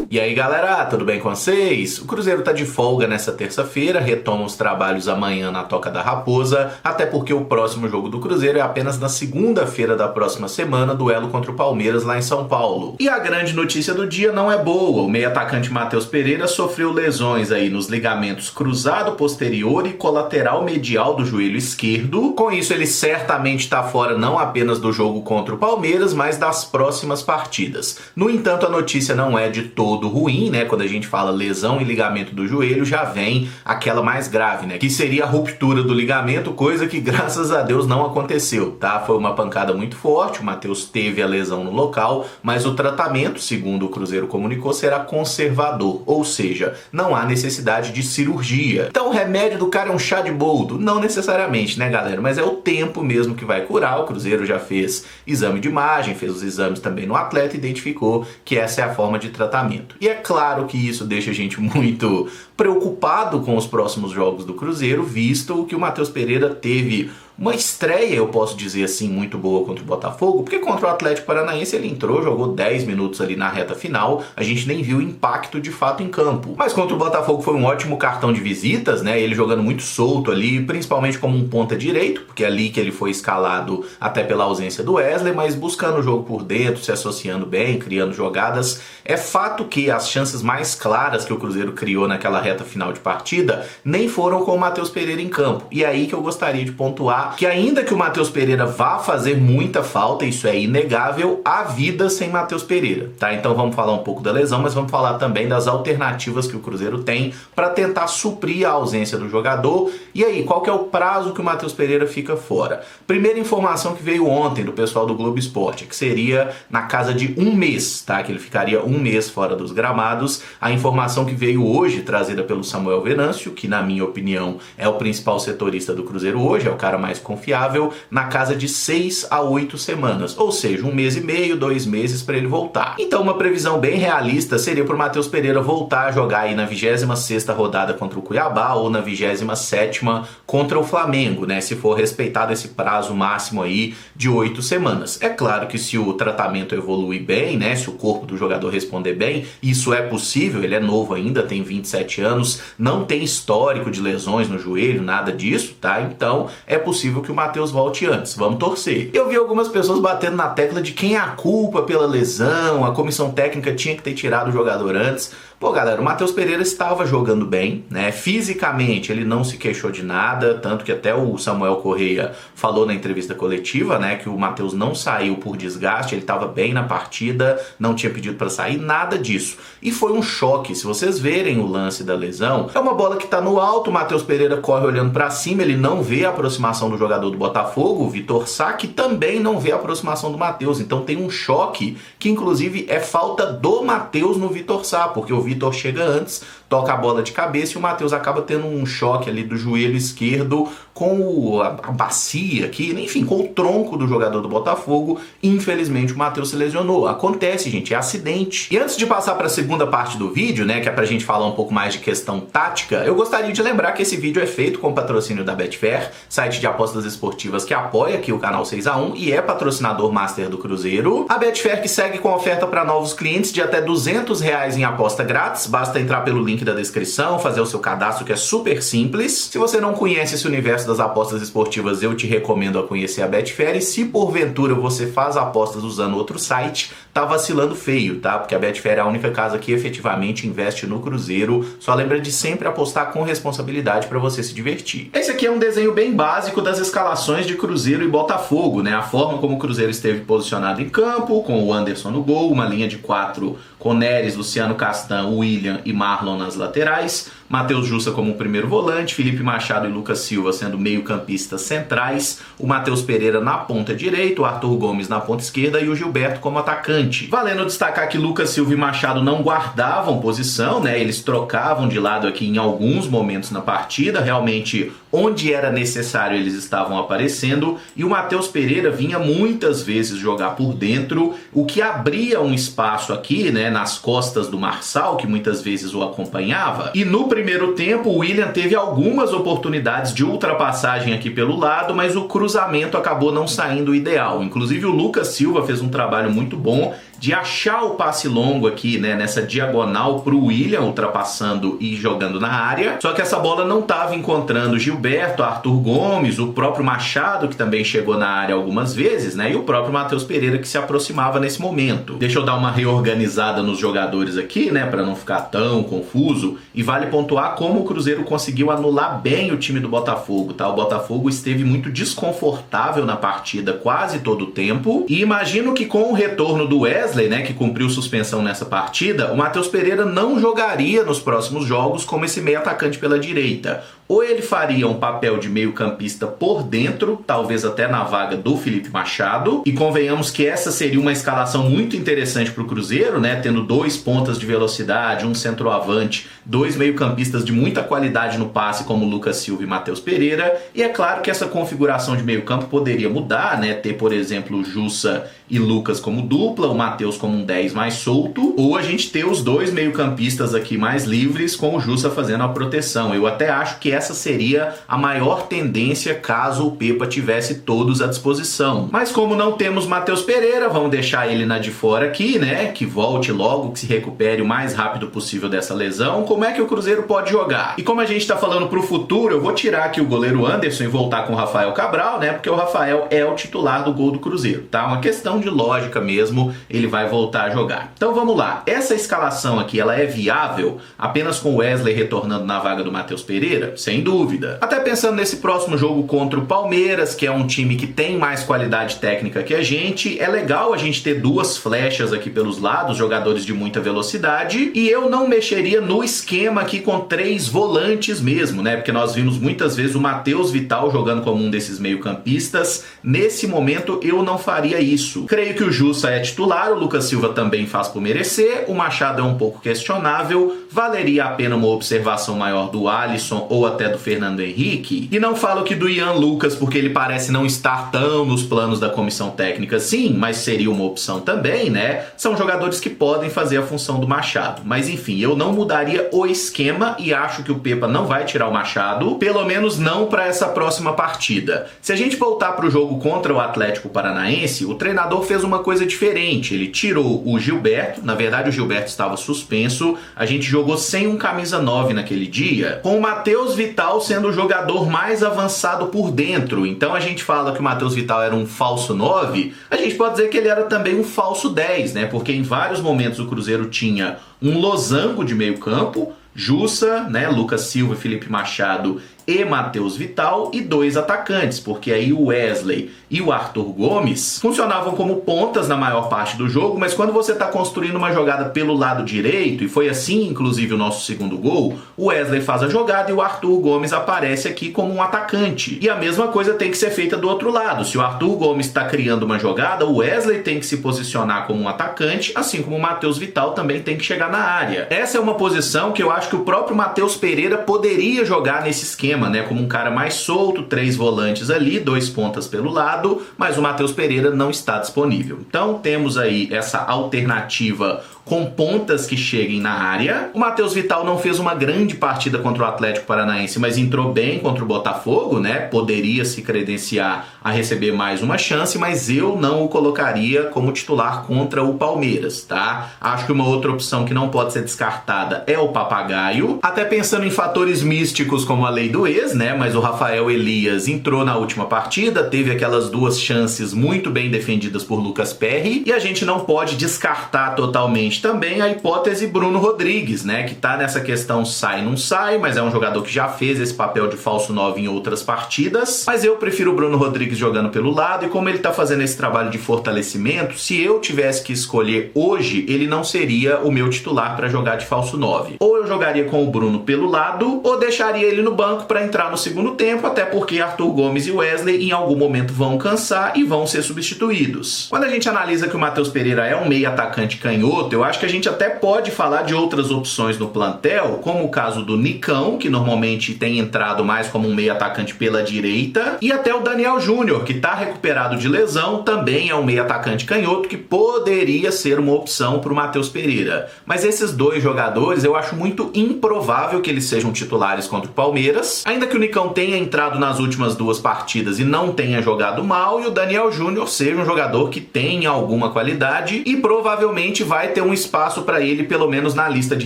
E aí galera, tudo bem com vocês? O Cruzeiro tá de folga nessa terça-feira, retoma os trabalhos amanhã na Toca da Raposa, até porque o próximo jogo do Cruzeiro é apenas na segunda-feira da próxima semana, duelo contra o Palmeiras lá em São Paulo. E a grande notícia do dia não é boa, o meio-atacante Matheus Pereira sofreu lesões aí nos ligamentos cruzado posterior e colateral medial do joelho esquerdo. Com isso ele certamente tá fora não apenas do jogo contra o Palmeiras, mas das próximas partidas. No entanto, a notícia não é de todo ruim, né? Quando a gente fala lesão e ligamento do joelho, já vem aquela mais grave, né? Que seria a ruptura do ligamento, coisa que graças a Deus não aconteceu, tá? Foi uma pancada muito forte, o Matheus teve a lesão no local, mas o tratamento, segundo o Cruzeiro comunicou, será conservador, ou seja, não há necessidade de cirurgia. Então o remédio do cara é um chá de boldo? Não necessariamente, né, galera? Mas é o tempo mesmo que vai curar. O Cruzeiro já fez exame de imagem, fez os exames também no atleta e identificou que essa é a forma de tratamento. E é claro que isso deixa a gente muito preocupado com os próximos jogos do Cruzeiro, visto que o Matheus Pereira teve uma estreia, eu posso dizer assim, muito boa contra o Botafogo, porque contra o Atlético Paranaense ele entrou, jogou 10 minutos ali na reta final, a gente nem viu o impacto de fato em campo. Mas contra o Botafogo foi um ótimo cartão de visitas, né? Ele jogando muito solto ali, principalmente como um ponta direito, porque é ali que ele foi escalado até pela ausência do Wesley, mas buscando o jogo por dentro, se associando bem, criando jogadas. É fato que as chances mais claras que o Cruzeiro criou naquela reta final de partida nem foram com o Matheus Pereira em campo. E é aí que eu gostaria de pontuar que ainda que o Matheus Pereira vá fazer muita falta, isso é inegável, há vida sem Matheus Pereira, tá? Então vamos falar um pouco da lesão, mas vamos falar também das alternativas que o Cruzeiro tem para tentar suprir a ausência do jogador. E aí, qual que é o prazo que o Matheus Pereira fica fora? Primeira informação que veio ontem do pessoal do Globo Esporte, que seria na casa de um mês, tá? Que ele ficaria um mês fora dos gramados. A informação que veio hoje, trazida pelo Samuel Venâncio, que na minha opinião é o principal setorista do Cruzeiro hoje, é o cara mais confiável, na casa de 6 a 8 semanas, ou seja, 1 mês e meio, 2 meses para ele voltar. Então uma previsão bem realista seria para o Matheus Pereira voltar a jogar aí na 26ª rodada contra o Cuiabá ou na 27ª contra o Flamengo, né, se for respeitado esse prazo máximo aí de 8 semanas. É claro que se o tratamento evoluir bem, né, se o corpo do jogador responder bem, isso é possível, ele é novo ainda, tem 27 anos, não tem histórico de lesões no joelho, nada disso, tá? Então é possível que o Matheus volte antes, vamos torcer. Eu vi algumas pessoas batendo na tecla de quem é a culpa pela lesão, a comissão técnica tinha que ter tirado o jogador antes. Pô, galera, o Matheus Pereira estava jogando bem, né? Fisicamente ele não se queixou de nada, tanto que até o Samuel Correia falou na entrevista coletiva, né, que o Matheus não saiu por desgaste, ele estava bem na partida, não tinha pedido para sair, nada disso. E foi um choque, se vocês verem o lance da lesão, é uma bola que tá no alto, o Matheus Pereira corre olhando para cima, ele não vê a aproximação do jogador do Botafogo, o Vitor Sá, que também não vê a aproximação do Matheus. Então tem um choque que inclusive é falta do Matheus no Vitor Sá, porque o Vitor chega antes, toca a bola de cabeça e o Matheus acaba tendo um choque ali do joelho esquerdo com a bacia aqui, enfim, com o tronco do jogador do Botafogo. Infelizmente o Matheus se lesionou. Acontece, gente, é acidente. E antes de passar para a segunda parte do vídeo, né, que é pra gente falar um pouco mais de questão tática, eu gostaria de lembrar que esse vídeo é feito com patrocínio da Betfair, site de apostas esportivas que apoia aqui o canal 6x1 e é patrocinador master do Cruzeiro. A Betfair que segue com oferta para novos clientes de até R$200 em aposta grátis. Basta entrar pelo link da descrição, fazer o seu cadastro, que é super simples. Se você não conhece esse universo das apostas esportivas, eu te recomendo a conhecer a Betfair. E se porventura você faz apostas usando outro site, tá vacilando feio, tá? Porque a Betfair é a única casa que efetivamente investe no Cruzeiro. Só lembra de sempre apostar com responsabilidade para você se divertir. Esse aqui é um desenho bem básico das escalações de Cruzeiro e Botafogo, né? A forma como o Cruzeiro esteve posicionado em campo, com o Anderson no gol, uma linha de 4 com Neres, Luciano Castan, William e Marlon nas laterais, Matheus Jussa como primeiro volante, Felipe Machado e Lucas Silva sendo meio-campistas centrais, o Matheus Pereira na ponta direita, o Arthur Gomes na ponta esquerda e o Gilberto como atacante. Valendo destacar que Lucas Silva e Machado não guardavam posição, né? Eles trocavam de lado aqui em alguns momentos na partida, realmente onde era necessário eles estavam aparecendo, e o Matheus Pereira vinha muitas vezes jogar por dentro, o que abria um espaço aqui, né, nas costas do Marçal, que muitas vezes o acompanhava, e no primeiro primeiro tempo, o William teve algumas oportunidades de ultrapassagem aqui pelo lado, mas o cruzamento acabou não saindo ideal. Inclusive o Lucas Silva fez um trabalho muito bom de achar o passe longo aqui, né, nessa diagonal pro William, ultrapassando e jogando na área. Só que essa bola não estava encontrando Gilberto, Arthur Gomes, o próprio Machado, que também chegou na área algumas vezes, né, e o próprio Matheus Pereira, que se aproximava nesse momento. Deixa eu dar uma reorganizada nos jogadores aqui, né, para não ficar tão confuso. E vale pontuar como o Cruzeiro conseguiu anular bem o time do Botafogo, tá? O Botafogo esteve muito desconfortável na partida quase todo o tempo. E imagino que com o retorno do Wesley, né, que cumpriu suspensão nessa partida, o Matheus Pereira não jogaria nos próximos jogos como esse meio atacante pela direita. Ou ele faria um papel de meio campista por dentro, talvez até na vaga do Felipe Machado, e convenhamos que essa seria uma escalação muito interessante para o Cruzeiro, né, tendo 2 pontas de velocidade, um centroavante, 2 meio campistas de muita qualidade no passe como Lucas Silva e Matheus Pereira, e é claro que essa configuração de meio campo poderia mudar, né, ter por exemplo o Jussa e Lucas como dupla, o Matheus como um 10 mais solto, ou a gente ter os 2 meio campistas aqui mais livres com o Jussa fazendo a proteção. Eu até acho que essa seria a maior tendência caso o Pepa tivesse todos à disposição. Mas como não temos Matheus Pereira, vamos deixar ele na de fora aqui, né? Que volte logo, que se recupere o mais rápido possível dessa lesão. Como é que o Cruzeiro pode jogar? E como a gente tá falando pro futuro, eu vou tirar aqui o goleiro Anderson e voltar com o Rafael Cabral, né? Porque o Rafael é o titular do gol do Cruzeiro, tá? Uma questão de lógica mesmo, ele vai voltar a jogar. Então vamos lá. Essa escalação aqui, ela é viável apenas com o Wesley retornando na vaga do Matheus Pereira? Sem dúvida. Até pensando nesse próximo jogo contra o Palmeiras, que é um time que tem mais qualidade técnica que a gente, é legal a gente ter 2 flechas aqui pelos lados, jogadores de muita velocidade, e eu não mexeria no esquema aqui com 3 volantes mesmo, né? Porque nós vimos muitas vezes o Matheus Vital jogando como um desses meio-campistas. Nesse momento eu não faria isso. Creio que o Jussa é titular, o Lucas Silva também faz por merecer, o Machado é um pouco questionável, valeria a pena uma observação maior do Alisson ou até do Fernando Henrique. E não falo que do Ian Lucas porque ele parece não estar tão nos planos da comissão técnica sim, mas seria uma opção também, né? São jogadores que podem fazer a função do Machado. Mas enfim, eu não mudaria o esquema e acho que o Pepa não vai tirar o Machado, pelo menos não para essa próxima partida. Se a gente voltar para o jogo contra o Atlético Paranaense, o treinador fez uma coisa diferente. Ele tirou o Gilberto, na verdade o Gilberto estava suspenso, a gente jogou sem um camisa 9 naquele dia, com o Matheus Vital sendo o jogador mais avançado por dentro. Então a gente fala que o Matheus Vital era um falso 9, a gente pode dizer que ele era também um falso 10, né? Porque em vários momentos o Cruzeiro tinha um losango de meio campo, Jussa, né, Lucas Silva, Felipe Machado e Matheus Vital, e 2 atacantes, porque aí o Wesley e o Arthur Gomes funcionavam como pontas na maior parte do jogo, mas quando você está construindo uma jogada pelo lado direito, e foi assim inclusive o nosso segundo gol, o Wesley faz a jogada e o Arthur Gomes aparece aqui como um atacante. E a mesma coisa tem que ser feita do outro lado. Se o Arthur Gomes está criando uma jogada, o Wesley tem que se posicionar como um atacante, assim como o Matheus Vital também tem que chegar na área. Essa é uma posição que eu acho que o próprio Matheus Pereira poderia jogar nesse esquema, né, como um cara mais solto, 3 volantes ali, 2 pontas pelo lado, mas o Matheus Pereira não está disponível. Então temos aí essa alternativa com pontas que cheguem na área. O Matheus Vital não fez uma grande partida contra o Atlético Paranaense, mas entrou bem contra o Botafogo, né? Poderia se credenciar a receber mais uma chance, mas eu não o colocaria como titular contra o Palmeiras, tá? Acho que uma outra opção que não pode ser descartada é o Papagaio, até pensando em fatores místicos como a lei do ex, né? Mas o Rafael Elias entrou na última partida, teve aquelas 2 chances muito bem defendidas por Lucas Perry, e a gente não pode descartar totalmente também a hipótese Bruno Rodrigues, né, que tá nessa questão sai não sai, mas é um jogador que já fez esse papel de falso 9 em outras partidas, mas eu prefiro o Bruno Rodrigues jogando pelo lado, e como ele tá fazendo esse trabalho de fortalecimento, se eu tivesse que escolher hoje, ele não seria o meu titular para jogar de falso 9. Ou eu jogaria com o Bruno pelo lado, ou deixaria ele no banco para entrar no segundo tempo, até porque Arthur Gomes e Wesley em algum momento vão cansar e vão ser substituídos. Quando a gente analisa que o Matheus Pereira é um meio atacante canhoto, eu acho que a gente até pode falar de outras opções no plantel, como o caso do Nicão, que normalmente tem entrado mais como um meio atacante pela direita, e até o Daniel Júnior, que está recuperado de lesão, também é um meio atacante canhoto que poderia ser uma opção para o Matheus Pereira. Mas esses dois jogadores eu acho muito improvável que eles sejam titulares contra o Palmeiras, ainda que o Nicão tenha entrado nas últimas duas partidas e não tenha jogado mal, e o Daniel Júnior seja um jogador que tenha alguma qualidade e provavelmente vai ter um espaço para ele, pelo menos na lista de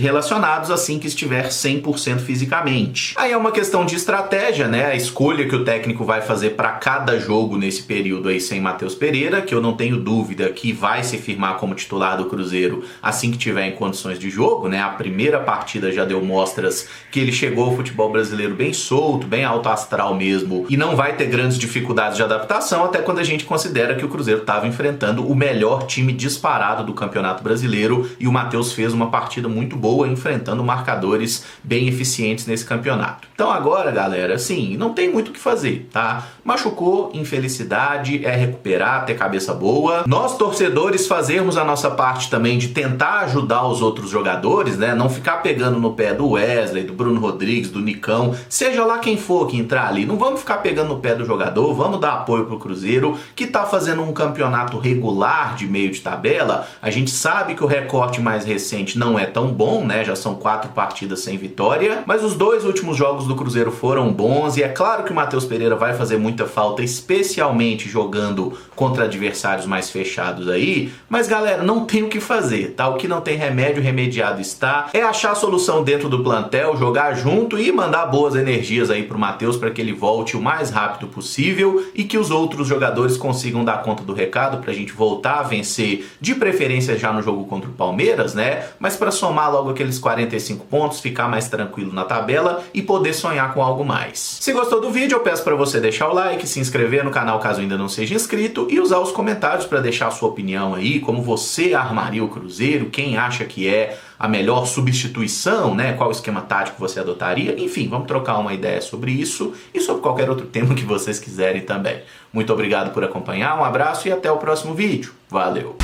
relacionados, assim que estiver 100% fisicamente. Aí é uma questão de estratégia, né? A escolha que o técnico vai fazer para cada jogo nesse período aí sem Matheus Pereira, que eu não tenho dúvida que vai se firmar como titular do Cruzeiro assim que tiver em condições de jogo, né? A primeira partida já deu mostras que ele chegou ao futebol brasileiro bem solto, bem alto astral mesmo, e não vai ter grandes dificuldades de adaptação, até quando a gente considera que o Cruzeiro estava enfrentando o melhor time disparado do Campeonato Brasileiro, e o Matheus fez uma partida muito boa, enfrentando marcadores bem eficientes nesse campeonato. Então agora, galera, assim, não tem muito o que fazer, tá? Machucou, infelicidade, é recuperar, ter cabeça boa. Nós, torcedores, fazermos a nossa parte também de tentar ajudar os outros jogadores, né? Não ficar pegando no pé do Wesley, do Bruno Rodrigues, do Nicão, seja lá quem for que entrar ali. Não vamos ficar pegando no pé do jogador, vamos dar apoio pro Cruzeiro, que tá fazendo um campeonato regular de meio de tabela. A gente sabe que o recorte mais recente não é tão bom, né? Já são 4 partidas sem vitória, mas os 2 últimos jogos do Cruzeiro foram bons, e é claro que o Matheus Pereira vai fazer muita falta, especialmente jogando contra adversários mais fechados aí, mas galera, não tem o que fazer, tá? O que não tem remédio, remediado está. É achar a solução dentro do plantel, jogar junto e mandar boas energias aí pro Matheus para que ele volte o mais rápido possível e que os outros jogadores consigam dar conta do recado pra gente voltar a vencer, de preferência já no jogo contra o Palmeiras, né? Mas para somar logo aqueles 45 pontos, ficar mais tranquilo na tabela e poder sonhar com algo mais. Se gostou do vídeo, eu peço para você deixar o like, se inscrever no canal caso ainda não seja inscrito e usar os comentários para deixar a sua opinião aí, como você armaria o Cruzeiro, quem acha que é a melhor substituição, né? Qual esquema tático você adotaria? Enfim, vamos trocar uma ideia sobre isso e sobre qualquer outro tema que vocês quiserem também. Muito obrigado por acompanhar, um abraço e até o próximo vídeo. Valeu!